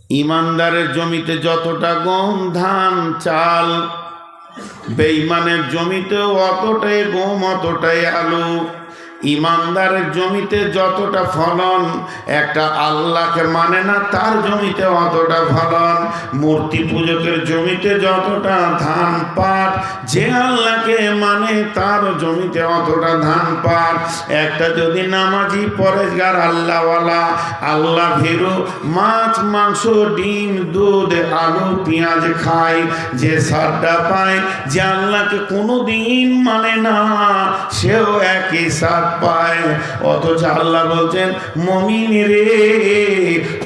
ইমানদারের জমিতে যতটা গম ধান চাল, বেঈমানের জমিতেও অতটাই গম অতটাই আলু। ইমানদারের জমিতে যতটা ফলন, একটা আল্লাহকে মানে না তার জমিতে অতটা ফলন। মূর্তি পূজকের জমিতে যতটা ধান পাট, যে আল্লাহকে মানে তার জমিতে অতটা ধান পাট। একটা যদি নামাজি পরেজগার আল্লাহওয়ালা, আল্লাহ ভীরু, মাছ মাংস ডিম দুধ আলু পেঁয়াজ খায়, যে সারটা পায়, যে আল্লাহকে কোনো দিন মানে না, সেও একই সার পায়। অথচ আল্লাহ বলছেন, মুমিন রে,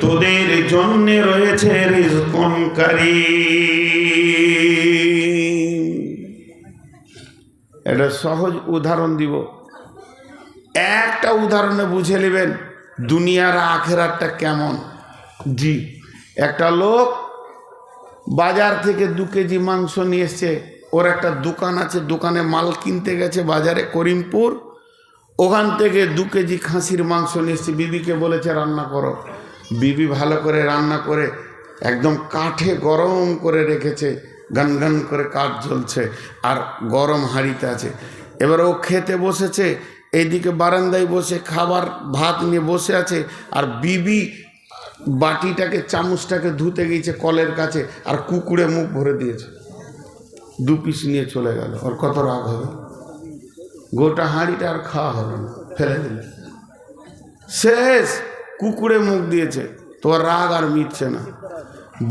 তোদের জন্য রয়েছে রিজকুন কারীম। এটা সহজ উদাহরণ দিব, একটা উদাহরণে বুঝে নেবেন দুনিয়ার আখেরাতটা কেমন। জি, একটা লোক বাজার থেকে 2 কেজি মাংস নিয়ে এসছে। ওর একটা দোকান আছে, দোকানে মাল কিনতে গেছে বাজারে করিমপুর। ওখান থেকে 2 কেজি খাসির মাংস নিয়ে এসছে। বিবিকে বলেছে রান্না করো। বিবি ভালো করে রান্না করে একদম কাঠে গরম করে রেখেছে, গান গান করে কাঠ জ্বলছে আর গরম হাঁড়িতে আছে। এবার ও খেতে বসেছে, এইদিকে বারান্দায় বসে খাবার ভাত নিয়ে বসে আছে, আর বিবি বাটিটাকে চামচটাকে ধুতে গিয়েছে কলের কাছে, আর কুকুরে মুখ ভরে দিয়েছে। 2 পিস নিয়ে চলে গেল। ওর কত রাগ হবে? গোটা হাঁড়িটা আর খাওয়া হবে না, ফেলে দিলে শেষ। কুকুরে মুখ দিয়েছে, তোর রাগ আর মিটছে না।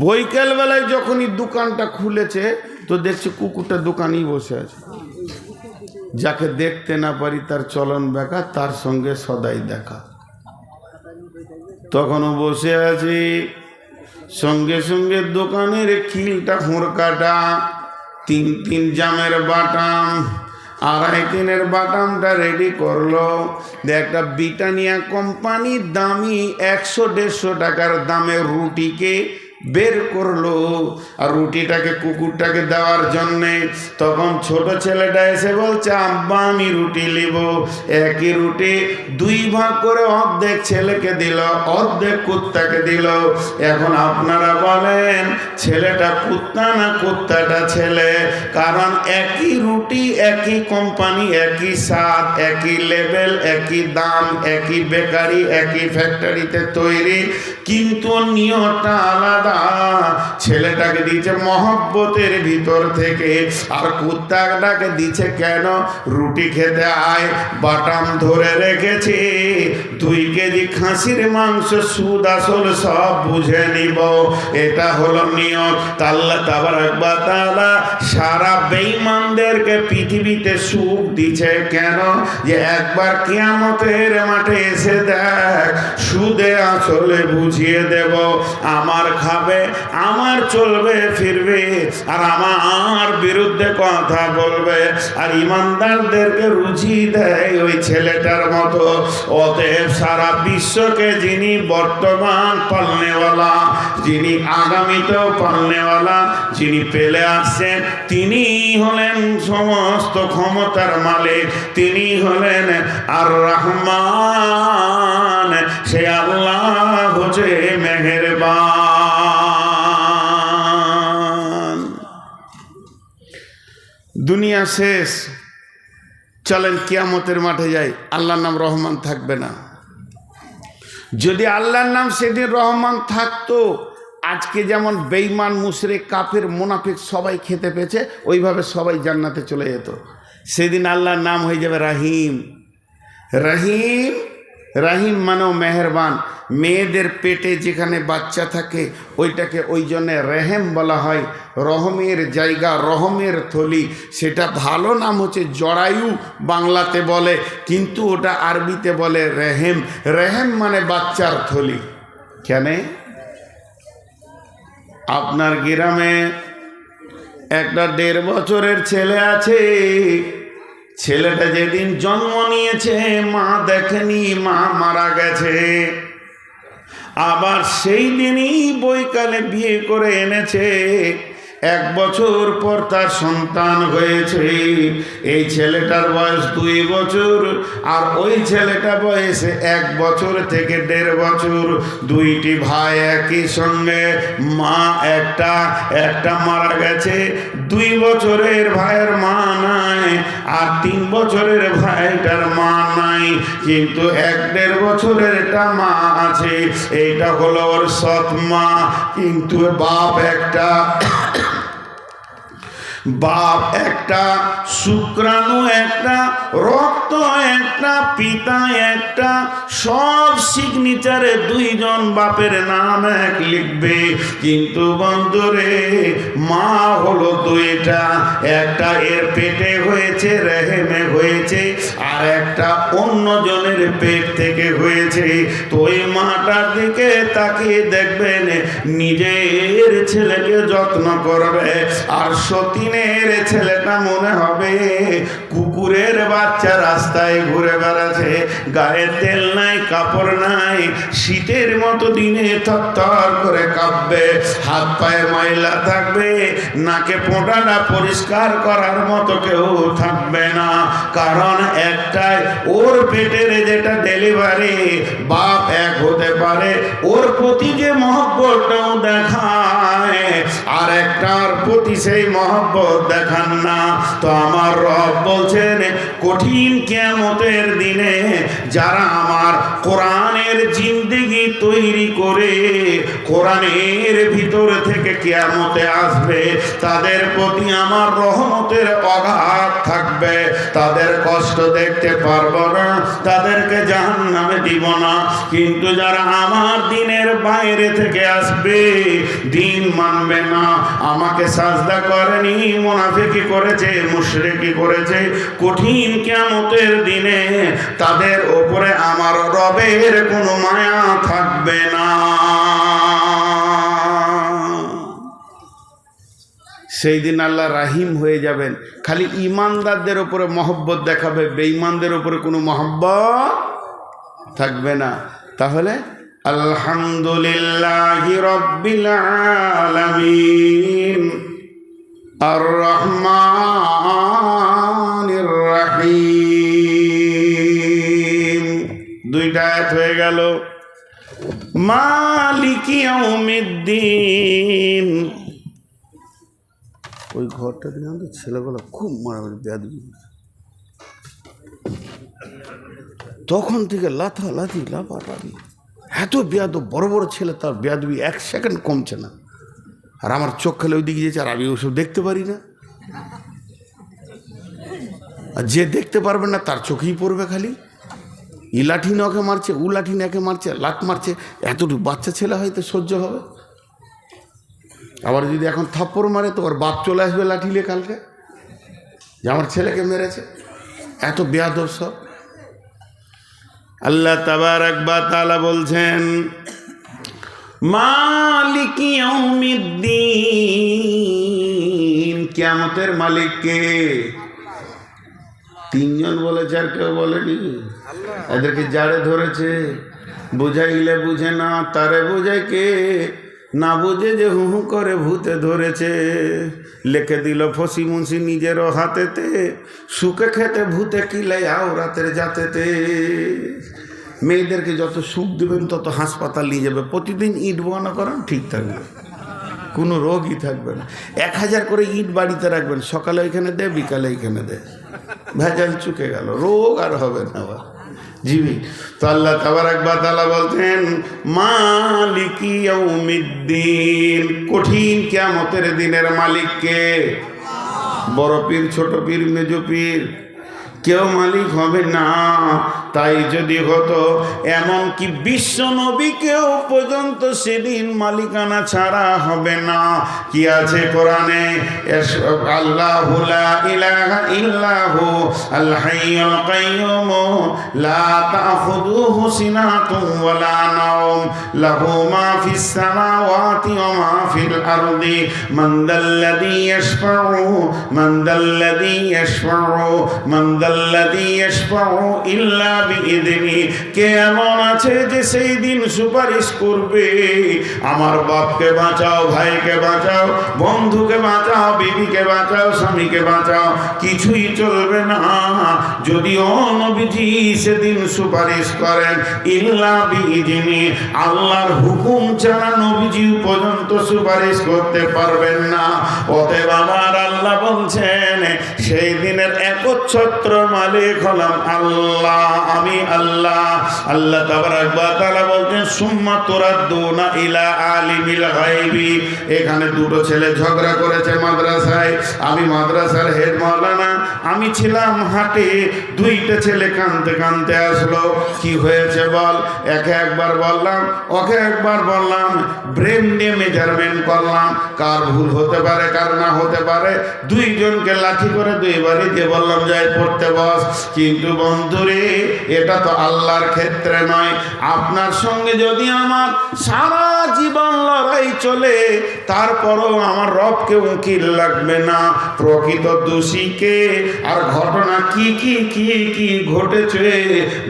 বৈকাল বেলায় যখনই দোকানটা খুলেছে তো দেখছে কুকুরটা দোকানেই বসে আছে। যাকে দেখতে না পারি তার চলন বেকার, তার সঙ্গে সদাই দেখা। তখনও বসে আছি, সঙ্গে সঙ্গে দোকানের খিলটা হুঁড়কাটা, 3 জামের বাটাম, 2.5 বাটামটা রেডি করলো। একটা ব্রিটানিয়া কোম্পানির দামি 100-150 টাকার দামের রুটিকে বের করলো, আর রুটিটাকে কুকুরটাকে দেওয়ার জন্যে। তখন ছোট ছেলেটা এসে বলছে, আব্বা আমি রুটি নিব। একই রুটি 2 ভাগ করে অর্ধেক ছেলেকে দিল, অর্ধেক কুত্তাকে দিল। এখন আপনারা বলেন ছেলেটা কুত্তা না কুত্তাটা ছেলে? কারণ একই রুটি, একই কোম্পানি, একই স্বাদ, একই লেভেল, একই দাম, একই বেকারি, একই ফ্যাক্টরিতে তৈরি, কিন্তু নিয়তটা আলাদা। ছেলেটাকে দিয়েছে মহব্বতের ভিতর থেকে, আর কুত্তাটাকে দিচ্ছে কেন? রুটি খেতে আয়, বাটাম ধরে রেখেছি, 2 কেজি খাসির মাংস সুদ আসল সব বুঝে নিব। এটা হলো নিয়ত। আল্লাহ তাবারক ওয়া তাআলা সারা বেঈমানদেরকে পৃথিবীতে সুখ দিচ্ছে কেন? যে একবার কিয়ামতের মাঠে এসে দেখ, সুদে আসলে বুঝিয়ে দেব। আমার খাবে, আমার চলবে ফিরবে, আর আমার বিরুদ্ধে কথা বলবে। আর ইমানদারদেরকে রুচি দেয় ওই ছেলেটার মতো। অতএব সারা বিশ্বকে যিনি বর্তমান পালনেওয়ালা, যিনি আগামীতেও পালনেওয়ালা, যিনি পেলে আসছেন, তিনি হলেন সমস্ত ক্ষমতার মালিক, তিনি হলেন আর রহমান। সে আল্লাহ হচ্ছে মেহেরবান। দুনিয়া শেষ, চলেন কিয়ামতের মাঠে যাই। আল্লাহর নাম রহমান থাকবে না। যদি আল্লাহর নাম সেদিন রহমান থাকতো, আজকে যেমন বেঈমান মুশরিক কাফের মুনাফিক সবাই খেতে পেয়েছে, ওইভাবে সবাই জান্নাতে চলে যেত। সেদিন আল্লাহর নাম হয়ে যাবে রাহিম। রহিম, রহিম মানেও মেহেরবান। মেয়েদের পেটে যেখানে বাচ্চা থাকে ওইটাকে ওই জন্যে রেহেম বলা হয়, রহমের জায়গা, রহমের থলি। সেটা ভালো নাম হচ্ছে জরায়ু বাংলাতে বলে, কিন্তু ওটা আরবিতে বলে রেহেম। রেহেম মানে বাচ্চার থলি। কেন? আপনার গ্রামে একটা 1.5 বছরের ছেলে আছে, ছেলেটা যেদিন জন্ম নিয়েছে মা দেখেনি, মা মারা গেছে। আবার সেই দিনই বৈকালে বিয়ে করে এনেছে। 1 বছর পর তার সন্তান হয়েছে। এই ছেলেটার বয়স 2 বছর আর ওই ছেলেটা বয়সে 1 বছর থেকে 1.5 বছর। দুইটি ভাই একই সঙ্গে, মা একটা মারা গেছে। 2 বছরের ভাইয়ের মা নাই আর 3 বছরের ভাইটার মা নাই, কিন্তু 1.5 বছরের একটা মা আছে। এইটা হলো ওর সৎ মা, কিন্তু বাপ একটা, শুক্রাণু একটা, রক্ত একটা, পিতা একটা, সব সিগনেচারে 2 জন বাপের নাম এক লিখবে, কিন্তু বন্ধুরে মা হলো 2টা। একটা এর পেটে হয়েছে, রেহেমে হয়েছে, আর একটা অন্য জনের পেট থেকে হয়েছে। তো ওই মাটার দিকে তাকিয়ে দেখবেন নিজের ছেলেকে যত্ন করবে, আর সতীনের ছেলেটা মনে হবে কুকুরের বাচ্চা, রাস্তায় ঘুরে বেড়াচ্ছে, গায়ে তেল নাই, কাপড় নাই, শীতের মতো দিনে থরথর করে কাঁপবে, হাত পায়ে ময়লা থাকবে, নাকে পোঁটাটা পরিষ্কার করার মতো কেউ থাকবে না। কারণ একটাই, ওর পেটের যেটা ডেলিভারি, বাপ এক হতে পারে, ওর প্রতি যে মহব্বতটাও দেখায় আর একটার প্রতি সেই মহব্বত দেখান না। তো আমার রব বলছেন কঠিন কিয়ামতের দিনে যারা আমার কোরআনের জিন্দেগি তৈরি করে কোরআনের ভিতর থেকে কিয়ামতে আসবে, তাদের প্রতি আমার রহমতের অগাধ থাকবে। তাদের কষ্ট দেখতে পারবো না, তাদেরকে জাহান্নামে দিব না। কিন্তু যারা আমার দিনের বাইরে থেকে আসবে, দিন মানবে না, আমাকে সাজদা করেনি, মুনাফিকি করেছে, মুশরিকি করেছে, কঠিন কিয়ামতের দিনে তাদের উপরে আমার রবের কোনো মায়া থাকবে না। সেই দিন আল্লাহ রাহিম হয়ে যাবেন, খালি ইমানদারদের উপরে মহব্বত দেখাবে, বেঈমানদের উপরে কোনো মহব্বত থাকবে না। তাহলে আলহামদুলিল্লাহি রাব্বিল আলামিন আর রহমানির রহিম, 2টা আয়াত হয়ে গেল। মালিকি ইয়াউমিদ্দিন, ওই ঘরটা দিয়ে আমাদের ছেলেগুলো খুব মারামারি বেয়াদবি, তখন থেকে লাথালাথি লাফালাফি, এত বেয়াদব, বড় বড় ছেলে, তার বেয়াদবি 1 সেকেন্ড কমছে না। আর আমার চোখ খেলে ওই দিকে যেছে, আর আমি ওসব দেখতে পারি না। আর যে দেখতে পারবে না তার চোখেই পড়বে খালি, ই লাঠি নকে মারছে, উ লাঠি নাকে মারছে, লাত মারছে, এতটুকু বাচ্চা ছেলে হয়তো সহ্য হবে। আবার যদি এখন থাপ্পড় মারে তো ওর বাপ চলে আসবে লাঠি নিয়ে কালকে, যে আমার ছেলেকে মেরেছে। এত বেয়াদব সব। আল্লাহ তাবারাক ওয়া তাআলা বলছেন মালিকি ইয়াউমিদ্দিন, কিয়ামতের মালিক কে? 3 জন বলেছে, আর কেউ বলেনি। এদেরকে জাড়ে ধরেছে, বুঝাইলে বুঝে না, তারে বুঝাই কে? না বুঝে যে হু হু করে ভূতে ধরেছে, লিখে দিল ফসি মুন্সি নিজেরও হাতেতে, সুখে খেতে ভূতে কিলাই আওরাতের জাতেতে। মেয়েদেরকে যত সুখ দেবেন তত হাসপাতাল নিয়ে যাবে, প্রতিদিন ইট বানা করেন, ঠিক থাকবে, কোনো রোগই থাকবে না। 1000 করে ইট বাড়িতে রাখবেন, সকালে ওইখানে দে, বিকালে এইখানে দে, ভেজাল চুকে গেল, রোগ আর হবে না। আবার জিবি তো আল্লাহ তাবারাক ওয়া তাআলা বলতেন মালিকি ইয়াউমিদ্দিন, কঠিন কিয়ামতের দিনের মালিক কে? বড় পীর, ছোট পীর, মেজো পীর, কেউ মালিক হবে না। তাই যদি হতো, এমনকি বিশ্ব নবীকেও পর্যন্ত সেদিন মালিকানা ছাড়া হবে না। কি আছে কোরআনে? আল্লাহু লা ইলাহা ইল্লাহু আল হাইয়ুল কাইয়্যুম লা তাখুযুহু সিনাতুন ওয়া লা নাওম লাহু মা ফিস সামাওয়াতি ওয়া মা ফিল আরদি মান দাল্লাযী ইয়াশফা'ু ইল্লা বিইذনি। কে এমন আছে যে সেই দিন সুপারিশ করবে? আমার বাপকে বাঁচাও, ভাইকে বাঁচাও, বন্ধুকে বাঁচাও, বিবিকে বাঁচাও, স্বামীকে বাঁচাও, কিছুই চলবে না যদিও নবীজি সেদিন সুপারিশ করেন। ইল্লা বিইذনি, আল্লাহর হুকুম ছাড়া নবীজি পর্যন্ত সুপারিশ করতে পারবেন না। অতএব আমার আল্লাহ বলছেন সেই দিনের একচ্ছত্র মালিক হলাম আল্লাহ, আমি আল্লাহ। আল্লাহ তাবারাক ওয়া তাআলা বলছেন সুম্মা তুরাদ্দুনা ইলা আলিমিল গায়বি। এখানে দুটো ছেলে ঝগড়া করেছে মাদ্রাসায়, আমি মাদ্রাসার হেড মাওলানা, আমি ছিলাম হাটে। দুইটা ছেলে কাঁদতে কাঁদতে আসলো, কি হয়েছে বল? একে একবার বললাম, ওকে একবার বললাম, ব্রেন দিয়ে মেজারমেন্ট করলাম, কার ভুল হতে পারে কার না হতে পারে। দুইজনকে লাঠি করে দুইবারই দিয়ে বললাম যাই পড়তে বস। কিন্তু বন্ধুরে, এটা তো আল্লাহর ক্ষেত্রে নয়। আপনার সঙ্গে যদি আমার সারা জীবন লড়াই চলে, তারপরও আমার রবকে উকিল লাগবে না। প্রকৃত দোষীকে আর ঘটনা কি কি কি কি ঘটেছে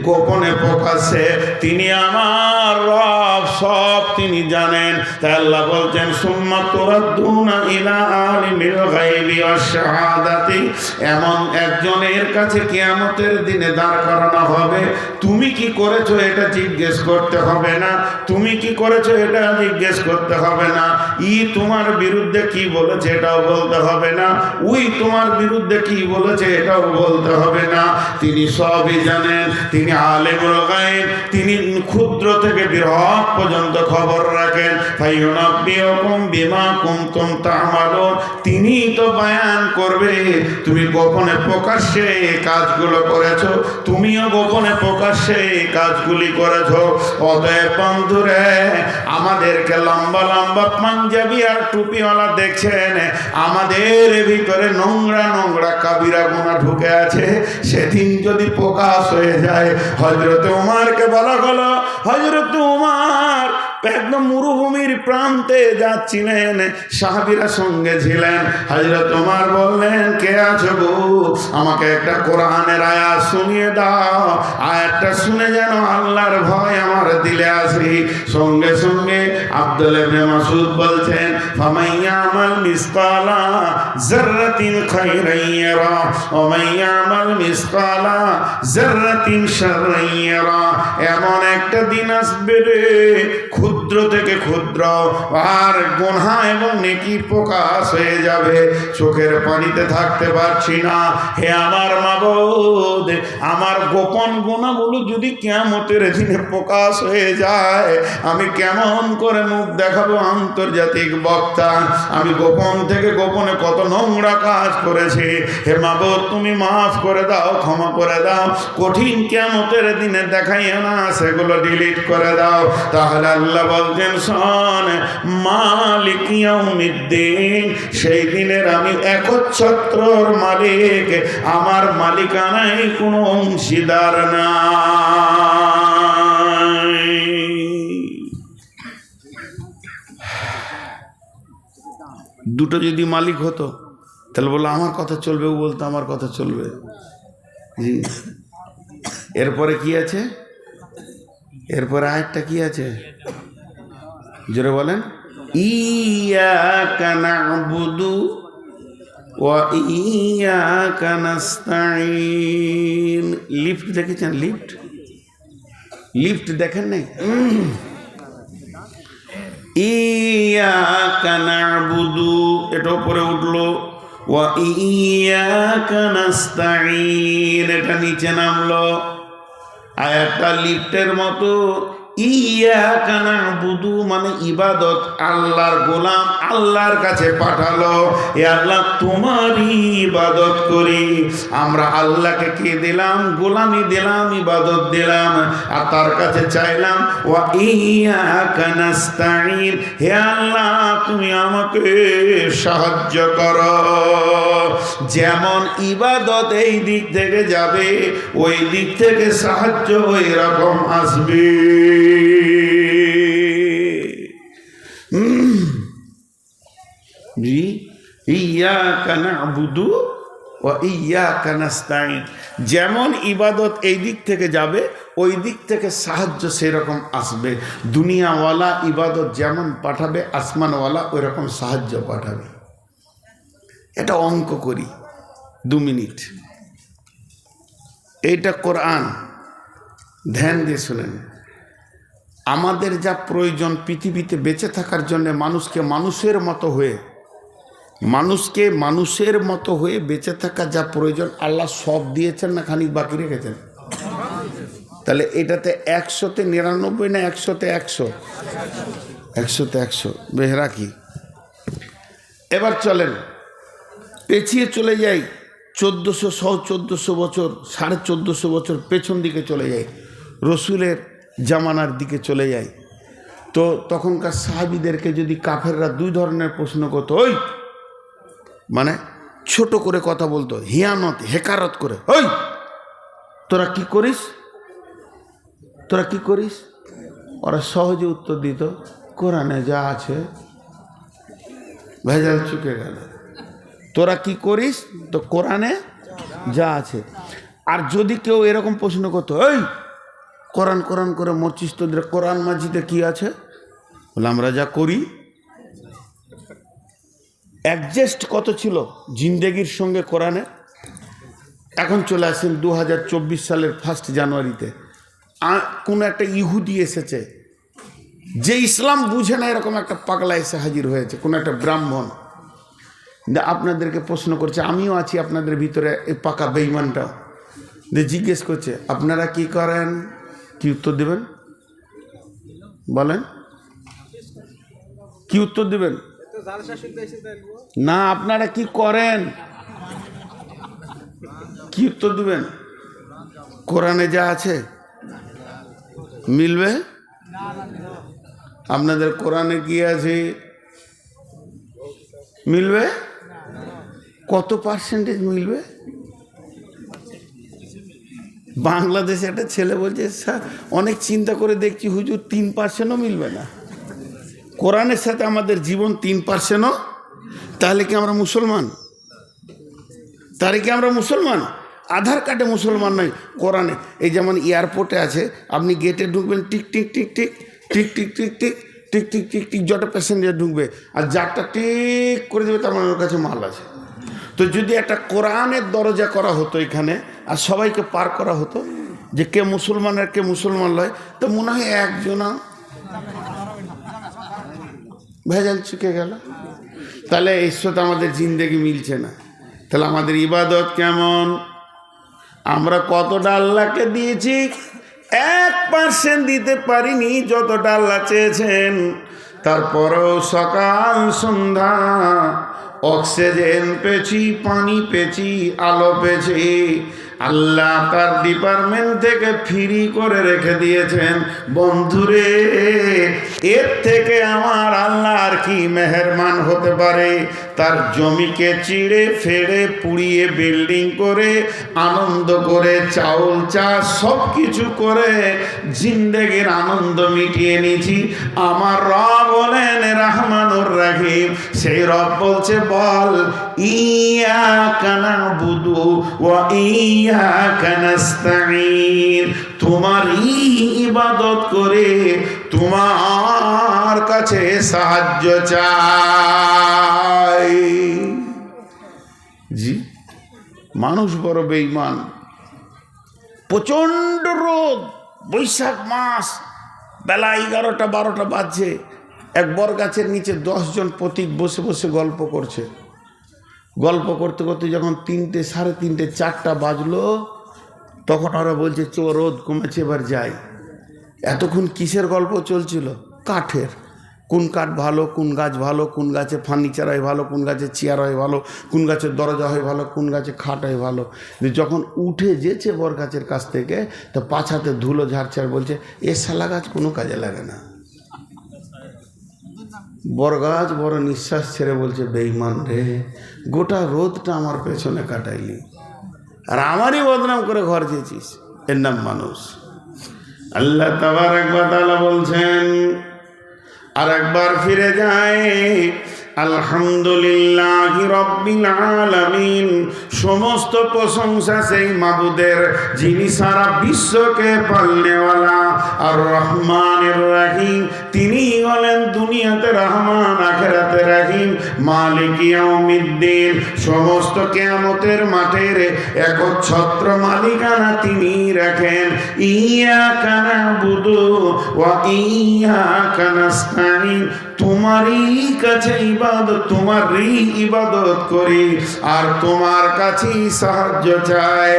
গোপনে প্রকাশ্যে তিনি আমার রব, সব তিনি জানেন। তাই আল্লাহ বলছেন সুম্মা তুরাদ্দুনা ইলা আলিমিল গায়বি ওয়াশ শাহাদাতি। এমন একজনের কাছে কিয়ামতের দিনে দাঁড় করানো হবে। তুমি কি করেছো এটা জিজ্ঞেস করতে হবে না, তুমি কি করেছো এটা জিজ্ঞেস করতে হবে না। ই তোমার বিরুদ্ধে কি বলেছে এটাও বলতে হবে না, ওই তোমার বিরুদ্ধে কি বলেছে এটাও বলতে হবে না। তিনি সবই জানেন, তিনি আলিমুল গায়ব, তিনি ক্ষুদ্র থেকে বৃহৎ পর্যন্ত খবর রাখেন। ফায়ুনাব্বিউকুম বিমা কুনতুম তা'মালুন। তিনি তো বয়ান করবে তুমি গোপনে প্রকাশ্যে কাজগুলো করেছো, তুমিও গোপনে প্রকাশ্যে কাজগুলি করেছো। অতএব বন্ধুরে, আমাদেরকে লম্বা লম্বা পাঞ্জাবি আর টুপিওয়ালা দেখছেন, আমাদের ভিতরে নোংরা নোংরা কাবিরা গুনাহ ঢুকে আছে। সেদিন যদি প্রকাশ হয়ে যায়, হযরত উমরকে বলা হলো, হযরত উমর একদম মরুভূমির প্রান্তে যাচ্ছিলেন, সাহাবীরা সঙ্গে ছিলেন। হযরত উমর বললেন, কে আছো গো? আমাকে একটা কোরআনের আয়াত শুনিয়ে দাও, আয়াতটা শুনে যেন আল্লাহর ভয় আমার দিলে আসে। সঙ্গে সঙ্গে আব্দুল্লাহ ইবনে মাসউদ বলছেন, ফামাইয়ামাল মিসকালা যাররাতিন খায়রান ইয়ারা ওয়া মাইয়ামাল মিসকালা যাররাতিন শাররান ইয়ারা। এমন একটা দিন আসবে রে, ক্ষুদ্র থেকে ক্ষুদ্র আর গুনাহ এবং নেকি প্রকাশ হয়ে যাবে, চোখের পানিতে থাকতে পারছি না। হে আমার মাবুদ, আমার গোপন গুনাহগুলো যদি কিয়ামতের দিনে প্রকাশ হয়ে যায়, আমি কেমন করে মুখ দেখাবো আন্তর্জাতিক বক্তা? আমি গোপন থেকে গোপনে কত নোংরা কাজ করেছি। হে মাবুদ, তুমি মাফ করে দাও, ক্ষমা করে দাও। কঠিন কিয়ামতের দিনে দেখাইও না, সেগুলো ডিলিট করে দাও। তাহলে আল্লাহ বলছেন, শোন, মালিক ইয়াউমিদ্দিন, সেই দিনের আমি একচ্ছত্রর মালিক, আমার মালিকানায় কোনো অংশীদার নাই। দুটো যদি মালিক হতো তাহলে বললো আমার কথা চলবে, ও বলতো আমার কথা চলবে। জি, এরপরে কি আছে? এরপরে আরেকটা কি আছে জোরে বলেন? ইয়াকা না'বুদু ওয়া ইয়াকা নাস্তাঈন। লিফট দেখেছেন? লিফট লিফট দেখেন নাই? ইয়াকা না'বুদু, এটা উপরে উঠলো, ওয়া ইয়াকা নাস্তাঈন এটা নিচে নামলো। আয়াতটা লিফটের মতো। ইয়াকা না'বুদু মানে ইবাদত, আল্লাহর গোলাম আল্লাহর কাছে পাঠালো, এ আল্লাহ তোমারই ইবাদত করি। আমরা আল্লাহকে কি দিলাম? গোলামি দিলাম, ইবাদত দিলাম, আর তার কাছে চাইলাম ওয়া ইয়াকা নাস্তাঈন, হে আল্লাহ তুমি আমাকে সাহায্য করো। যেমন ইবাদত এই দিক থেকে যাবে, ওই দিক থেকে সাহায্য ওই রকম আসবে। জি, ইয়াকা না'বুদু ওয়া ইয়্যাকা নাস্তাইন। যেমন ইবাদত এই দিক থেকে যাবে, ওই দিক থেকে সাহায্য সেরকম আসবে। দুনিয়াওয়ালা ইবাদত যেমন পাঠাবে, আসমানওয়ালা ওই রকম সাহায্য পাঠাবে। এটা অঙ্ক করি 2 মিনিট। এইটা কোরআন, ধ্যান দিয়ে শুনেন। আমাদের যা প্রয়োজন পৃথিবীতে বেঁচে থাকার জন্য, মানুষকে মানুষের মতো হয়ে বেঁচে থাকা যা প্রয়োজন, আল্লাহ সব দিয়েছেন না খানিক বাকি রেখেছেন? তাহলে এটাতে 100-তে 99 না 100-তে 100? 100-তে 100 বেশ রাখি। এবার চলেন পেছিয়ে চলে যাই 1400 বছর, 1450 বছর পেছন দিকে চলে যাই, রসুলের জামানার দিকে চলে যাই। তো তখনকার সাহাবীদেরকে যদি কাফেররা 2 ধরনের প্রশ্ন করতো, ওই মানে ছোট করে কথা বলতো, হিয়ানত হেকারত করে, ওই তোরা কি করিস? ওরা সহজে উত্তর দিত, কোরআনে যা আছে। ভেজাল চুকে গেল। তোরা কি করিস? তো কোরআনে যা আছে। আর যদি কেউ এরকম প্রশ্ন করতো, ওই কোরআন করে মরছিস, তোদের কোরআন মাজিদে কি আছে? বলে আমরা যা করি। অ্যাডজাস্ট কত ছিল জিন্দেগির সঙ্গে কোরআনে। এখন চলে আসেন 2024 সালের 1 জানুয়ারিতে, কোন একটা ইহুদি এসেছে, যে ইসলাম বুঝে না, এরকম একটা পাগলা এসে হাজির হয়েছে, কোন একটা ব্রাহ্মণ। আপনাদেরকে প্রশ্ন করছে, আমিও আছি আপনাদের ভিতরে, এই পাকা বেঈমানটা। জিজ্ঞেস করছে, আপনারা কি করেন? কি উত্তর দেবেন? বলেন, কি উত্তর দেবেন? না, আপনারা কি করেন? কি উত্তর দিবেন? কোরআনে যা আছে মিলবে? আপনাদের কোরআনে কি আছে মিলবে? কত পার্সেন্টেজ মিলবে? বাংলাদেশে একটা ছেলে বলছে, স্যার অনেক চিন্তা করে দেখছি হুজুর 3%ও মিলবে না। কোরআনের সাথে আমাদের জীবন 3%ও? তাহলে কি আমরা মুসলমান? আধার কার্ডে মুসলমান নয়, কোরআনে। এই যেমন এয়ারপোর্টে আছে, আপনি গেটে ঢুকবেন, tick tick tick tick tick tick tick tick tick tick tick tick, যত প্যাসেঞ্জার ঢুকবে, আর যারটা টিক করে দেবে, তার মানে ওর কাছে মাল আছে। তো যদি একটা কোরআনের দরজা করা হতো এখানে, আর সবাইকে পার করা হতো যে কে মুসলমান আর কে মুসলমান নয়, তো মনে হয় একজনা ভেজাল চুকে গেল। তাহলে এই সাথে আমাদের জিন্দেগি মিলছে না। তাহলে আমাদের ইবাদত কেমন? আমরা কতটা আল্লাহকে দিয়েছি? 1% দিতে পারিনি, যতটা আল্লাহ চেয়েছেন। তারপরেও সকাল সন্ধ্যা অক্সিজেন পেয়েছি, পানি পেয়েছি, আলো পেয়েছি। আল্লাহ তার ডিপার্টমেন্ট থেকে ফ্রি করে রেখে দিয়েছেন। বন্ধুরে, এর থেকে আমার আল্লাহ আর কি মেহেরবান হতে পারে? তার জমিকে চিড়ে ফেড়ে পুড়িয়ে বিল্ডিং করে, আনন্দ করে, চাউল চাষ সব কিছু করে জিন্দেগির আনন্দ মিটিয়ে নিয়েছি। আমার রব বলেন রহমানুর রহিম। সেই রব বলছে, বল ইয়াকা নাবুদু ওয়া ইয়াকা নাস্তাঈন। তোমারই ইবাদত করে তোমার কাছে সাহায্য চাই। জি, মানুষ বড় বেঈমান। প্রচন্ড রোদ, বৈশাখ মাস, বেলা 11টা-12টা বাজছে। এক বর গাছের নিচে 10 জন পথিক বসে বসে গল্প করছে। গল্প করতে করতে যখন 3টে, 3:30, 4টা বাজলো, তখন ওরা বলছে, চো রোদ কমেছে, এবার যাই। এতক্ষণ কিসের গল্প চলছিল? কাঠের। কোন কাঠ ভালো, কোন গাছ ভালো, কোন গাছে ফার্নিচার হয় ভালো, কোন গাছে চেয়ার হয় ভালো, কোন গাছের দরজা হয় ভালো, কোন গাছে খাট হয় ভালো। যখন উঠে যেছে বর গাছের কাছ থেকে, তো পাছাতে ধুলো ঝাড়ছে আর বলছে, এ শালা গাছ কোনো কাজে লাগে না। বরগাছ বড় নিঃশ্বাস ছেড়ে বলছে, বেঈমান রে, গোটা রোদটা আমার পেছনে কাটাইলি, আর আমারই বদনাম করে ঘর যেছিস। এর নাম মানুষ। আল্লাহ তাবারক ওয়া তাআলা বলছেন, আর একবার ফিরে যায়, আলহামদুলিল্লাহি রাব্বিল আলামিন, সমস্ত প্রশংসা সেই মাবুদের যিনি সারা বিশ্বকে পালনেওয়ালা। আর রহমানির রহিম, তিনি হলেন দুনিয়াতে রহমান আখিরাতে রহিম। মালিক ইয়াউমিদ্দিন, সমস্ত কিয়ামতের মাঠের একচ্ছত্র মালিকানা তিনি রাখেন। ইয়াকা নাবুদু ওয়া ইয়াকা নাস্তাইন, তোমারই কাছে ইবাদত, তোমারই ইবাদত করি আর তোমার কাছেই সাহায্য চাই।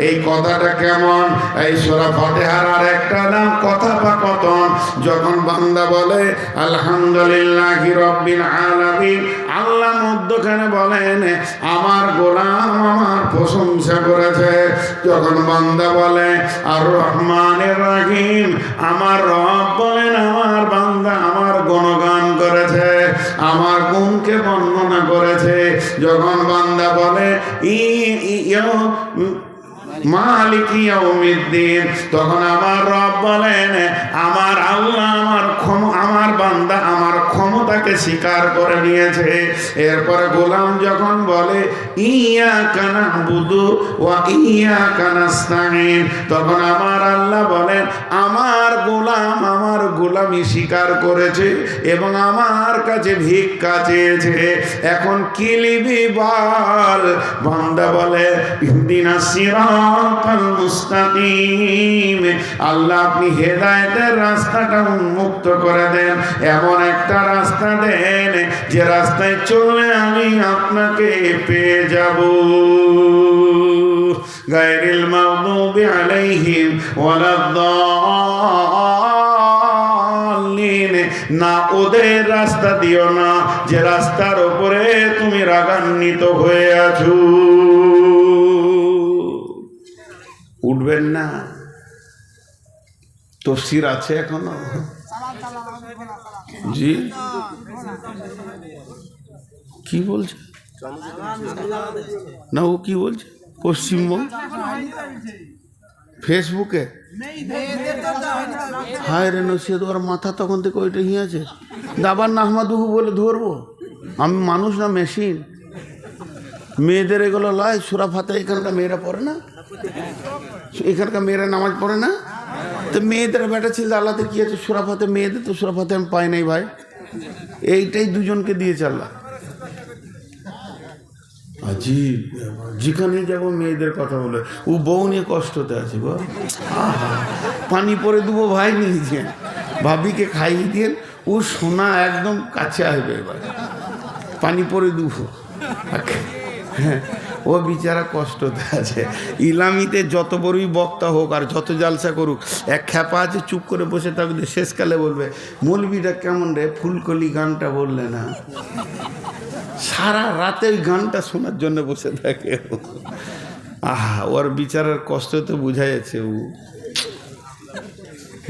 এই কথাটা কেমন? এই সূরা ফাতিহার আর একটা নাম কথাপাকথন। যখন বান্দা বলে আলহামদুলিল্লাহি রাব্বিল আলামিন, আল্লাহ মধ্যখানে বলেন আমার গোলাম আমার প্রশংসা করেছে। যখন বান্দা বলে আর রহমানির রহিম, আমার রব বলেন আমার বান্দা আমার গুণগান করেছে, আমার গুণকে বর্ণনা করেছে। যখন বান্দা বলে মালিক ইয়াউমিদ্দিন, তখন আমার রব বলেন আমার আল্লাহ আমার বান্দা আমার ক্ষমতাকে স্বীকার করে নিয়েছে। এরপরে গোলাম যখন বলে ইয়াকা নাবুদু ওয়া ইয়াকা নাস্তাইন, তখন আমার আল্লাহ বলেন আমার গোলামি স্বীকার করেছে এবং আমার কাছে ভিক্ষা চেয়েছে। এখন কি লিবি বল? বান্দা বলে ইহদিনাস সিরাতাল মুস্তাকিম, আল্লাহ আপনি হেদায়েতের রাস্তাটা উন্মুক্ত করে দেন, এমন একটা রাস্তা দেন যে রাস্তায় চললে আমি আপনাকে পেয়ে যাব। গায়রিল মাগদুবি আলাইহিম ওয়ালাদ-দাল্লিন, না ওদের রাস্তা দিও না যে রাস্তার উপরে তুমি রাগান্বিত হয়ে আছো। উঠবেন না? তাফসীর আছে এখনো? জি কি বলছে না? ও কি বলছে? পশ্চিমবঙ্গ ফেসবুকে হায় রে নসিহত, ওর মাথা তখন থেকে ওইটা আছে দাবার নাহমাদুহু বলে ধরবো? আমি মানুষ না মেশিন? মেয়েদের এগুলো লয় সূরা ফাতিহা এখানকার মেয়েরা পড়ে না? এখানকার মেয়েরা নামাজ পড়ে না? তো মেয়েদের বেটা ছিল আল্লাহতে কি আছে? সূরা ফাতিহা, মেয়েদের তো সূরা ফাতিহা আমি পাই নাই ভাই। এইটাই দুজনকে দিয়েছে আল্লাহ। আজীব, যেখানে যাবো মেয়েদের কথা বলে। ও বউ নিয়ে কষ্টতে আছে গো। পানি পরে দেবো ভাই নিয়ে ভাবিকে খাইয়ে দিয়ে, ও সোনা একদম কাছে আসবে এবার, পানি পরে দেবো। হ্যাঁ, ও বিচারা কষ্টতে আছে। ইলামিতে যত বড়ই বক্তা হোক আর যত জালসা করুক, এক খ্যাপা আছে চুপ করে বসে থাকবে, শেষকালে বলবে মৌলবীটা কেমন রে ফুলকলি গানটা বললে না। সারা রাতে ওই গানটা শোনার জন্য বসে থাকে। আহা, ওর বিচারের কষ্ট তো বোঝা যাচ্ছে। ও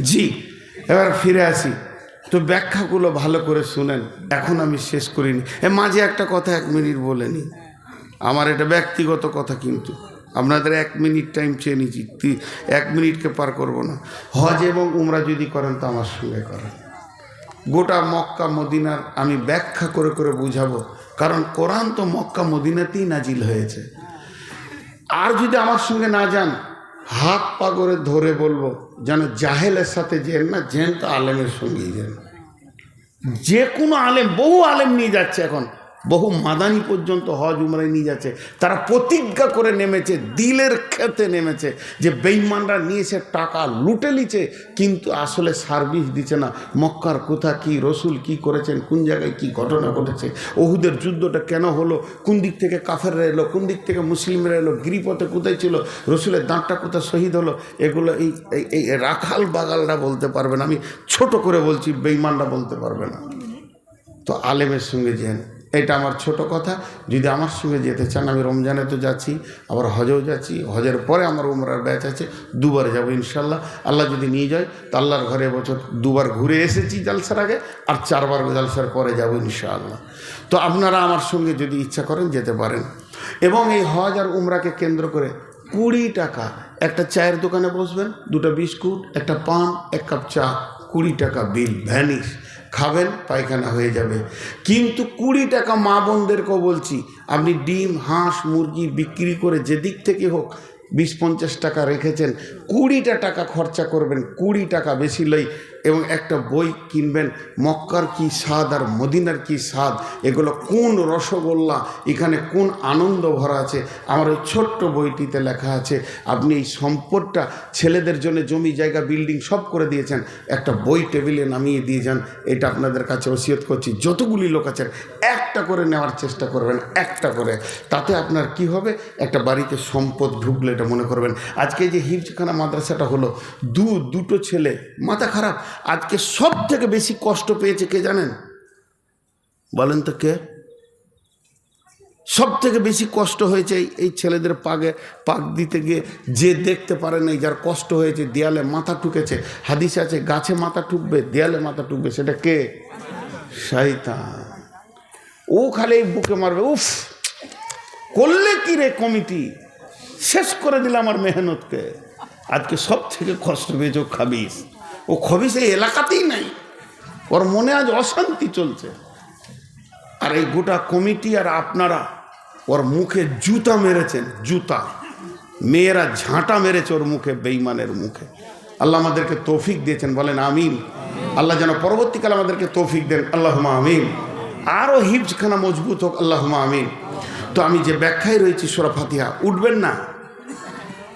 জি, এবার ফিরে আসি। তো ব্যাখ্যাগুলো ভালো করে শুনেন, এখন আমি শেষ করিনি। মাঝে একটা কথা 1 মিনিট বলে নি, আমার এটা ব্যক্তিগত কথা, কিন্তু আপনাদের 1 মিনিট টাইম চেয়ে নিচ্ছি, 1 মিনিটকে পার করব না। হজ এবং উমরা যদি করেন তো আমার সঙ্গে করেন। গোটা মক্কা মদিনার আমি ব্যাখ্যা করে করে বুঝাবো, কারণ কোরআন তো মক্কা মদিনাতেই নাজিল হয়েছে। আর যদি আমার সঙ্গে না যান, হাত পা করে ধরে বলবো যেন জাহেলের সাথে যেন না, যেন তো আলেমের সঙ্গেই যেন। যে কোনো আলেম, বহু আলেম নিয়ে যাচ্ছে এখন, বহু মাদানি পর্যন্ত হজ উমরায় নিয়ে যাচ্ছে। তারা প্রতিজ্ঞা করে নেমেছে, দিলের ক্ষেতে নেমেছে যে বেঈমানরা নিয়েছে টাকা লুটে নিচ্ছে, কিন্তু আসলে সার্ভিস দিচ্ছে না। মক্কার কোথা কি, রসুল কি করেছেন, কোন জায়গায় কি ঘটনা ঘটেছে, ওহুদের যুদ্ধটা কেন হলো, কোন দিক থেকে কাফেররা এলো, কোন দিক থেকে মুসলিমরা এলো, গিরিপথে কোথায় ছিল, রসুলের দাঁতটা কোথায় শহীদ হলো, এগুলো এই রাখাল বাগালরা বলতে পারবে না। আমি ছোট করে বলছি, বেঈমানরা বলতে পারবে না। তো আলেমের সঙ্গে যেন, এটা আমার ছোট কথা। যদি আমার সঙ্গে যেতে চান, আমি রমজানে তো যাচ্ছি, আবার হজেও যাচ্ছি, হজের পরে আমার উমরার ব্যাচ আছে, 2 বার যাবো ইনশাল্লাহ। আল্লাহ যদি নিয়ে যায় তো আল্লাহর ঘরে এবছর 2 বার ঘুরে এসেছি জালসার আগে, আর 4 বার জালসার পরে যাবো ইনশাআল্লাহ। তো আপনারা আমার সঙ্গে যদি ইচ্ছা করেন যেতে পারেন। এবং এই হজ আর উমরাকে কেন্দ্র করে 20 টাকা একটা চায়ের দোকানে বসবেন, 2টা বিস্কুট, একটা পান, 1 কাপ চা, 20 টাকা বিল ভ্যানিশ। খাবেন, পায়খানা হয়ে যাবে। কিন্তু 20 টাকা মা বোনদেরকেও বলছি, আপনি ডিম, হাঁস, মুরগি বিক্রি করে যেদিক থেকে হোক 20-50 টাকা রেখেছেন, 20টা টাকা খরচা করবেন, 20 টাকা বেশি লই, এবং একটা বই কিনবেন, মক্কার কি স্বাদ আর মদিনার কি স্বাদ, এগুলো কোন রসগোল্লা, এখানে কোন আনন্দ ভরা আছে। আমার ওই ছোট্ট বইটিতে লেখা আছে। আপনি এই সম্পদটা ছেলেদের জন্য জমি জায়গা বিল্ডিং সব করে দিয়েছেন, একটা বই টেবিলে নামিয়ে দিয়ে যান। এটা আপনাদের কাছে ওসিয়ত করছি, যতগুলি লোক আছেন একটা করে নেওয়ার চেষ্টা করবেন, একটা করে। তাতে আপনার কি হবে, একটা বাড়িতে সম্পদ ঢুকলে এটা মনে করবেন। আজকে যে হিফজখানা মাদ্রাসাটা হলো, দুটো ছেলে, মাথা খারাপ, আজকে সব থেকে বেশি কষ্ট পেয়েছে কে জানেন? বলেন তো কে? সব থেকে বেশি কষ্ট হয়েছে এই ছেলেদের পাক দিতে গিয়ে, যে দেখতে পারে না, যার কষ্ট হয়েছে, দেয়ালে মাথা ঠুকেছে। হাদিসে আছে গাছে মাথা ঠুকবে, দেয়ালে মাথা ঠুকবে, সেটা কে? শয়তান। ও খালি বুকে মারবে, উফ করলে কি রে কমিটি, শেষ করে দিল আমার মেহনতকে। আজকে সব থেকে কষ্ট পেয়েছে ও খাবিস। ও খবিস এই এলাকাতেই নাই, ওর মনে আজ অশান্তি চলছে। আর এই গোটা কমিটি আর আপনারা ওর মুখে জুতা মেরেছেন, জুতা। মেয়েরা ঝাঁটা মেরেছে ওর মুখে, বেঈমানের মুখে। আল্লাহ আমাদেরকে তৌফিক দিয়েছেন, বলেন আমিন। আল্লাহ যেন পরবর্তীকালে আমাদেরকে তৌফিক দেন, আল্লাহুম্মা আমিন। আরও হিফজখানা মজবুত হোক, আল্লাহুম্মা আমিন। তো আমি যে ব্যাখ্যায় রয়েছি সূরা ফাতিহা, উঠবেন না।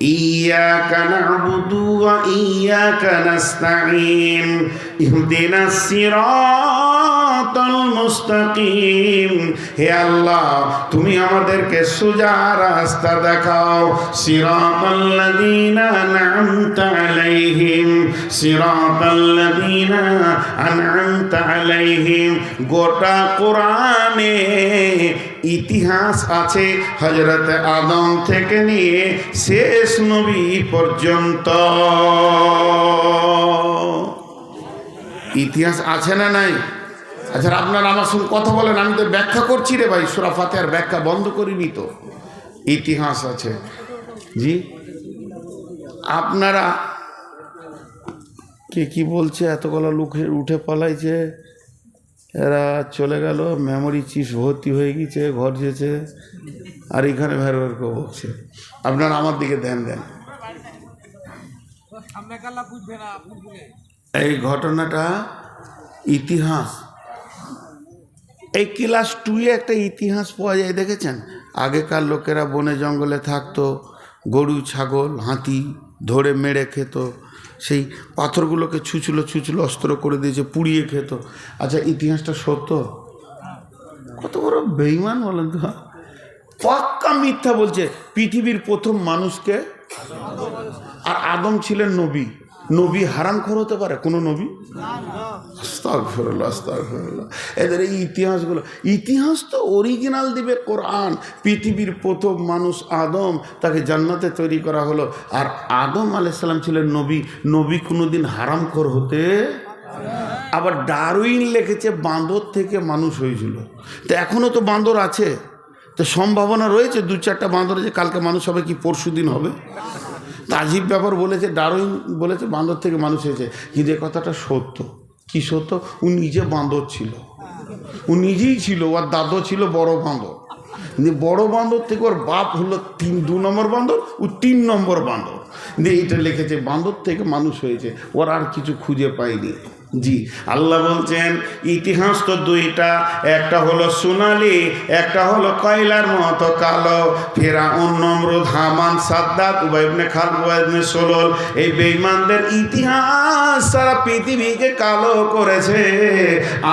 إياك نعبد وإياك نستعين اهدنا الصراط المستقيم। হে আল্লাহ, তুমি আমাদেরকে সোজা রাস্তা দেখাও। সিরাতাল্লাযীনা আন'আমতা আলাইহিম, সিরাতাল্লাযীনা আন'আমতা আলাইহিম। গোটা কোরআনে ইতিহাস আছে হযরত আদম থেকে নিয়ে শেষ নবী পর্যন্ত। ইতিহাস আছে না নাই? আচ্ছা, আপনারা আমার সঙ্গে কথা বলেন, আমি তো ব্যাখ্যা করছি রে ভাই। সূরা ফাতিহার ব্যাখ্যা বন্ধ করিনি তো। ইতিহাস আছে জি। আপনারা কে কি বলছে, এতগুলো লোক উঠে পালাইছে, এরা চলে গেল, মেমোরি চিপ ভর্তি হয়ে গেছে, ঘর যেছে, আর এখানে ভের করে বকছে। আপনারা আমার দিকে দেন। এই ঘটনাটা ইতিহাস, এই ক্লাস 2-এ একটা ইতিহাস পাওয়া যায়, দেখেছেন? আগেকার লোকেরা বনে জঙ্গলে থাকতো, গরু, ছাগল, হাতি ধরে মেরে খেত, সেই পাথরগুলোকে ছুঁচলো অস্ত্র করে দিয়েছে, পুড়িয়ে খেত। আচ্ছা, ইতিহাসটা সত্য? কত বড় বেঈমান বলেন তো। পাক্কা মিথ্যা বলছে। পৃথিবীর প্রথম মানুষকে, আর আদম ছিলেন নবী। নবী হারামখোর হতে পারে কোনো নবী? আস্তাগফিরুল্লাহ, আস্তাগফিরুল্লাহ। এদের এই ইতিহাসগুলো, ইতিহাস তো অরিজিনাল দিবে কোরআন। পৃথিবীর প্রথম মানুষ আদম, তাকে জান্নাতে তৈরি করা হলো। আর আদম আলাইহিস সালাম ছিলেন নবী। নবী কোনোদিন হারামখোর হতে। আবার ডারউইন লিখেছে বাঁদর থেকে মানুষ হয়েছিল। তো এখনও তো বাঁদর আছে, তো সম্ভাবনা রয়েছে 2-4টা বাঁদর যে কালকে মানুষ হবে, কি পরশু দিন হবে। তাজিব ব্যাপার বলেছে, ডারউইন বলেছে বাঁদর থেকে মানুষ হয়েছে। কিন্তু এ কথাটা সত্য। কি সত্য? ও নিজে বাঁদর ছিল, ও নিজেই ছিল, ওর দাদু ছিল বড় বাঁদর। বড় বাঁদর থেকে ওর বাপ হলো 2 নম্বর বাঁদর, ও 3 নম্বর বাঁদর। দিয়ে এইটা লিখেছে বাঁদর থেকে মানুষ হয়েছে, ওর আর কিছু খুঁজে পায়নি। জি, আল্লাহ বলছেন ইতিহাস তো 2টা, একটা হলো সোনালি, একটা হলো কয়লার মতো কালো। ফিরআউন, নমরুদ, হামান, সাদ্দাত, উবাই ইবনে খালদ, উবাই ইবনে সুলুল, এই বেঈমানদের ইতিহাস সারা পৃথিবীকে কালো করেছে,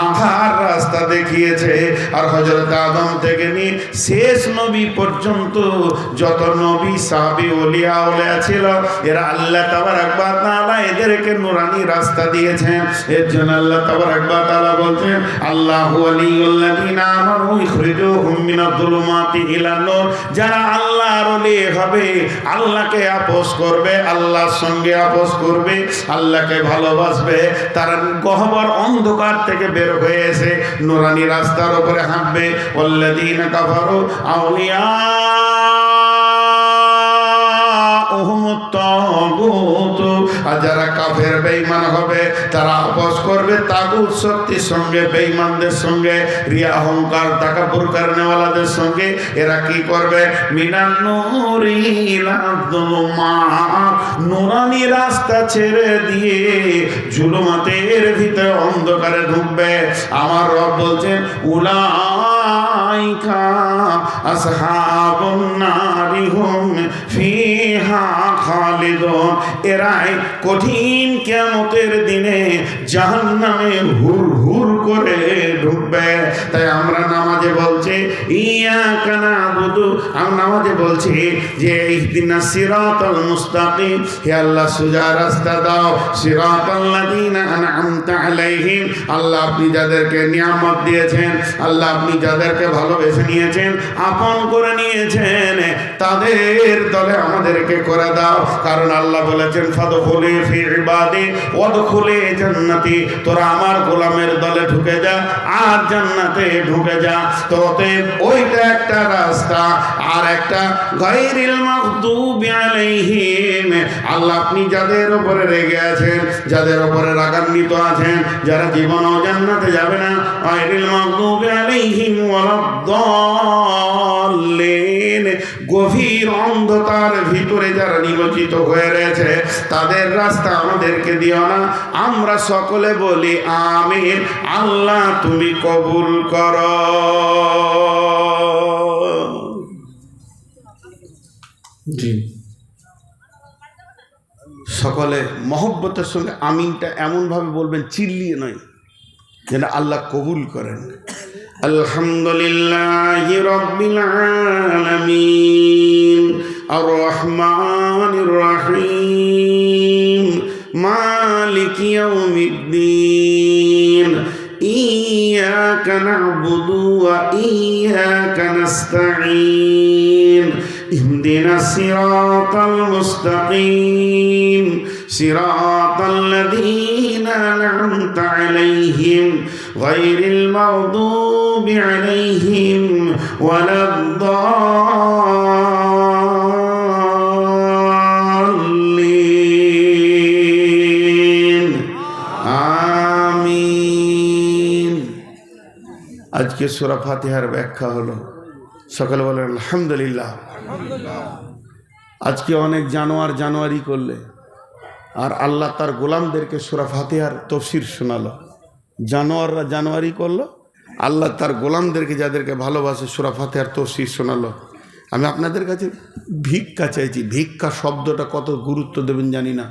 আঁধার রাস্তা দেখিয়েছে। আর হযরত আদম থেকে নিয়ে শেষ নবী পর্যন্ত যত নবী, সাহাবী, ওলিয়া ছিল, এরা আল্লাহ তাবারক ওয়া তাআলা এদেরকে নূরানি রাস্তা দিয়েছেন। এর জন্য আল্লাহ তাবারক ওয়া তাআলা বলছেন, আল্লাহু ওয়ালিয়ুল্লাযিনা আমানু ইখরিজুহুম মিনাজ-যুলুমাতি ইলান-নূর। যারা আল্লাহর ওলি হবে, আল্লাহকে আপোস করবে, আল্লাহর সঙ্গে আপোস করবে, আল্লাহকে ভালোবাসবে, তারা গহ্বর অন্ধকার থেকে বের হয়ে এসে নূরানি রাস্তার উপরে হাঁটবে। ওয়াল্লাযিনা কাফারু আউলিয়া লাহুমুত তাগুত, আর যারা কাফের বেঈমান হবে তারা আপোষ করবে তাগুত শক্তির সঙ্গে, বেঈমানদের সঙ্গে, রিয়া অহংকার তাকাব্বুর করনেওয়ালাদের সঙ্গে। এরা কি করবে? মিনান নূরি ইলা যুলুমাত, নূরানি রাস্তা ছেড়ে দিয়ে জুলুমাতের ভিতরে অন্ধকারে ঢুকবে। আমার রব বলছেন উলাইকা আসহাবুন নারি হুম ফিহা খালিদুন, এরাই কঠিন কিয়ামতের দিনে জাহান্নামে হুর হুর করে ঢুকবে। তাই আমরা নামাজে বলছি ইয়াকা নাবুদু, আমরা নামাজে বলছি যে ইহদিনাস সিরাতাল মুস্তাকিম, হে আল্লাহ সোজা রাস্তা দাও, সিরাতাল্লাযীনা আন'আমতা আলাইহিম, আল্লাহ আপনি যাদেরকে নিয়ামত দিয়েছেন, আল্লাহ আপনি যাদেরকে ভালোবেসে নিয়েছেন, আপন করে নিয়েছেন, তাদের দলে আমাদেরকে করে দাও। কারণ আল্লাহ বলেছেন ফাদখুলি ফি ইবাদি ওয়াদখুলি জান্নাতি, তোরা আমার গোলামের দলে ঢুকে যা আর জান্নাতে ঢুকে যা। তো ওইটা একটা রাস্তা, আর একটা গায়রিল মাগদুবি আলাইহিম, আল্লাহ আপনি যাদের উপরে রেগে আছেন, যাদের উপরে রাগান্বিত আছেন, যারা জীবনও জান্নাতে যাবে না, গায়রিল মাগদুবি আলাইহিম ওয়ালাদ-দাল্লিন, গভীর অন্ধকার ভিতরে যারা নিমজ্জিত হয়ে রয়েছে তাদের রাস্তা আমাদেরকে দিও না। আমরা সকলে বলি আমিন। আল্লাহ তুমি কবুল করো। জি, সকলে মহব্বতের সঙ্গে আমিনটা এমনভাবে বলবেন, চিল্লিয়ে নয়, যেন আল্লাহ কবুল করেন। আলহামদুলিল্লাহি রাব্বিল আলামিন আর রহমানির রহিম মালিকি ইয়াউমিদ্দিন ইয়াকা না'বুদু ওয়া ইয়াকা নাস্তাঈন ইহদিনাস সিরাতাল মুস্তাকিম সিরাতাল লাযীনা আন'আমতা আলাইহিম গায়রিল মাগদুবি আলাইহিম ওয়ালাদ-দাল্লিন। আমিন। আজকে সূরা ফাতিহার ব্যাখ্যা হলো, সকলে বলেন আলহামদুলিল্লাহ। আজকে অনেক জানুয়ারি করলে, আর আল্লাহ তার গোলামদেরকে সূরা ফাতিহার তাফসীর শোনালো। জানোয়াররা জানুয়ারি করলো, আল্লাহ তার গোলামদেরকে যাদেরকে ভালোবাসে সূরা ফাতিহার তাফসীর শোনালো। আমি আপনাদের কাছে ভিক্ষা চাইছি। ভিক্ষা শব্দটা কত গুরুত্ব দেবেন জানি না।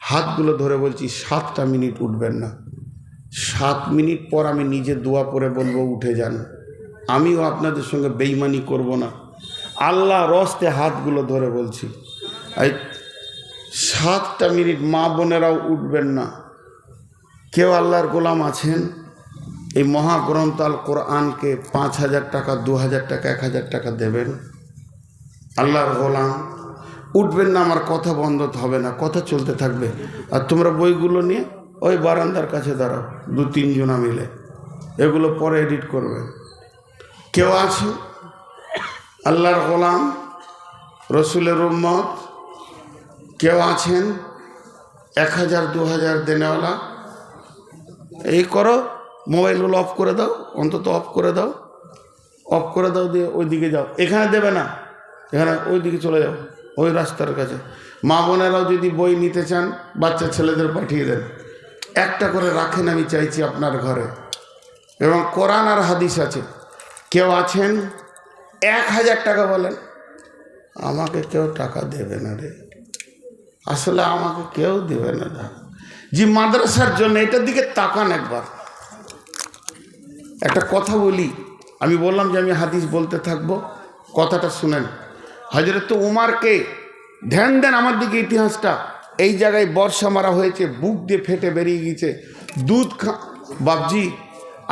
হাতগুলো ধরে বলছি 7টা মিনিট উঠবেন না। 7 মিনিট পর আমি নিজে দোয়া পড়ে বলবো উঠে যান। আমিও আপনাদের সঙ্গে বেঈমানি করব না। আল্লাহ রস্তে হাতগুলো ধরে বলছি, এই 7টা মিনিট মা বোনেরাও উঠবেন না। কেউ আল্লাহর গোলাম আছেন, এই মহাগ্রন্থ আল কোরআনকে 5,000 টাকা, 2,000 টাকা, 1,000 টাকা দেবেন, আল্লাহর গোলাম উঠবেন না। আমার কথা বন্ধ হবে না, কথা চলতে থাকবে। আর তোমরা বইগুলো নিয়ে ওই বারান্দার কাছে দাঁড়াও, 2-3 জনা মিলে, এগুলো পরে এডিট করবে। কেউ আছে আল্লাহর গোলাম, রসুলের উম্মত, কেউ আছেন 1,000 2,000 দেনেওয়ালা? এই করো, মোবাইলগুলো অফ করে দাও, অন্তত অফ করে দাও, অফ করে দাও, দিয়ে ওই দিকে যাও। এখানে দেবে না, এখানে ওই দিকে চলে যাও, ওই রাস্তার কাছে। মা বোনেরাও যদি বই নিতে চান বাচ্চা ছেলেদের পাঠিয়ে দেন, একটা করে রাখেন, আমি চাইছি আপনার ঘরে। এবং কোরআন আর হাদিস আছে। কেউ আছেন 1,000 টাকা বলেন, আমাকে কেউ টাকা দেবে না রে, আসলে আমাকে কেউ দেবে না। জি, মাদ্রাসার জন্য এটার দিকে তাকান একবার। একটা কথা বলি, আমি বললাম যে আমি হাদিস বলতে থাকবো, কথাটা শুনেন। হযরত উমারকে ধ্যান দেন আমার দিকে, ইতিহাসটা। এই জায়গায় বর্ষা মারা হয়েছে, বুক দিয়ে ফেটে বেরিয়ে গিয়েছে, দুধ বাবজি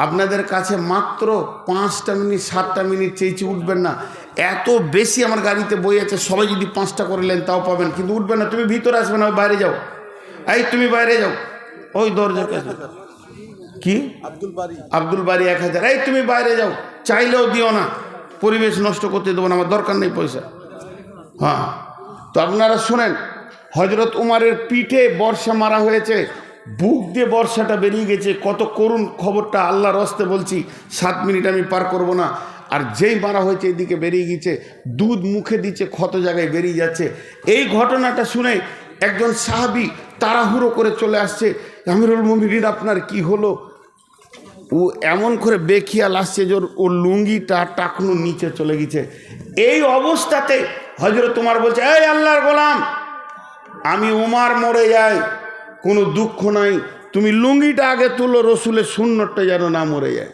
আপনাদের কাছে মাত্র 5টা মিনিট 7টা মিনিট চেয়েছি, উঠবেন না। এত বেশি আমার গাড়িতে বই আছে, সবাই যদি 5টা করে নেন তাও পাবেন, কিন্তু উঠবেন না। তুমি ভিতরে আসবে না, বাইরে যাও। এই তুমি বাইরে যাও, ওই দরজার কাছে। কি আব্দুল বারি 1,000। এই তুমি বাইরে যাও, চাইলেও দিও না, পরিবেশ নষ্ট করতে দেবো না, আমার দরকার নেই পয়সা। হ্যাঁ, তো আপনারা শোনেন, হজরত উমারের পিঠে বর্ষা মারা হয়েছে, বুক দিয়ে বর্ষাটা বেরিয়ে গেছে। কত করুণ খবরটা, আল্লাহর হস্তে বলছি, 7 মিনিট আমি পার করব না। আর যেই মারা হয়েছে এদিকে বেরিয়ে গেছে, দুধ মুখে দিচ্ছে, ক্ষত জায়গায় বেরিয়ে যাচ্ছে। এই ঘটনাটা শুনে একজন সাহাবী তাড়াহুড়ো করে চলে আসছে, আমিরুল মুমিনিন আপনার কি হলো? ও এমন করে বেখিয়াল আসছে যে ওর লুঙ্গিটা টাকনু নিচে চলে গেছে। এই অবস্থাতে হযরত উমর বলছে, এই আল্লাহর গোলাম, আমি উমর মরে যাই কোনো দুঃখ নাই, তুমি লুঙ্গিটা আগে তুলো, রসুলের সুন্নতটা যেন না মরে যায়।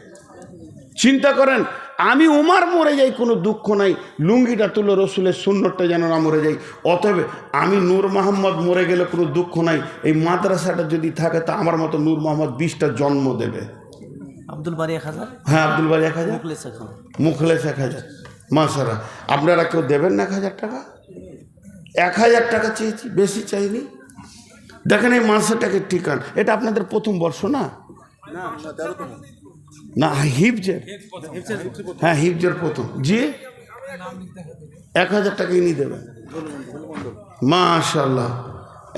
চিন্তা করেন, আমি উমর মরে যাই কোনো দুঃখ নাই, লুঙ্গিটা তুলো, রসুলের সুন্নতটা যেন না মরে যাই। অতএব আমি নূর মোহাম্মদ মরে গেলে কোনো দুঃখ নাই, এই মাদ্রাসাটা যদি থাকে তা আমার মতো নূর মোহাম্মদ 20টা জন্ম দেবে। আব্দুল বারী 1000। হ্যাঁ, আব্দুল বারী 1000, মুখলেস 1000। মাশাআল্লাহ, আপনারা কেউ দেবেন না 1000 টাকা? 1000 টাকা চেয়েছি, বেশি চাইনি। দেখেন এই মাদ্রাসাটাকে ঠিকান, এটা আপনাদের প্রথম বর্ষ না? না, হিফজের, হ্যাঁ হিফজের প্রথম। জি, 1000 টাকা ইনি দেবেন। মাশাআল্লাহ,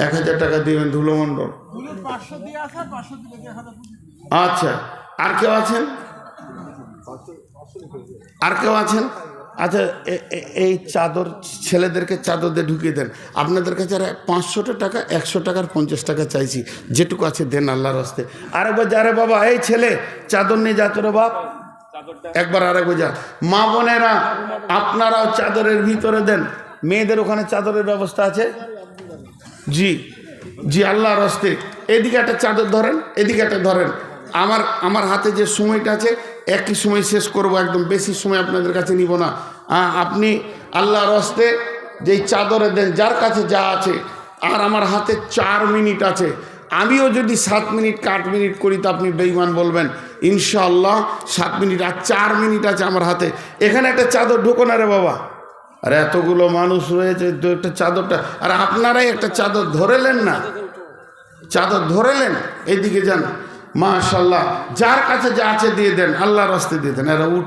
1000 টাকা দিবেন ধুলো মণ্ডল। আচ্ছা, আর কেউ আছেন? আর কেউ আছেন? আচ্ছা, এই চাদর ছেলেদেরকে চাদর দিয়ে ঢুকিয়ে দেন। আপনাদের কাছে আর 500 টাকা, 100 টাকার 50 টাকা চাইছি, যেটুকু আছে দেন আল্লাহর হস্তে। আরেকবার যারে বাবা, এই ছেলে চাদর নিয়ে যা তোরে বাপ, একবার আরেকবার যা। মা বোনেরা আপনারাও চাদরের ভিতরে দেন, মেয়েদের ওখানে চাদরের ব্যবস্থা আছে। জি জি, আল্লাহর হস্তে। এদিকে একটা চাদর ধরেন, এদিকে একটা ধরেন। আমার হাতে যে সময়টা আছে একই সময় শেষ করব, একদম বেশি সময় আপনাদের কাছে নিব না। আপনি আল্লাহর হস্তে যেই চাদরে দেন, যার কাছে যা আছে। আর আমার হাতে 4 মিনিট আছে, আমিও যদি 7 মিনিট 8 মিনিট করি তো আপনি বেঈমান বলবেন। ইনশাআল্লাহ 7 মিনিট আর 4 মিনিট আছে আমার হাতে। এখানে একটা চাদর ঢুকো না রে বাবা। আর এতগুলো মানুষ রয়েছে, তো একটা চাদরটা, আর আপনারাই একটা চাদর ধরেলেন না, চাদর ধরেলেন, এইদিকে যান। মাশাআল্লাহ, যার কাছে যা আছে দিয়ে দেন, আল্লাহর রাস্তায় দিয়ে দেন। এরা উঠ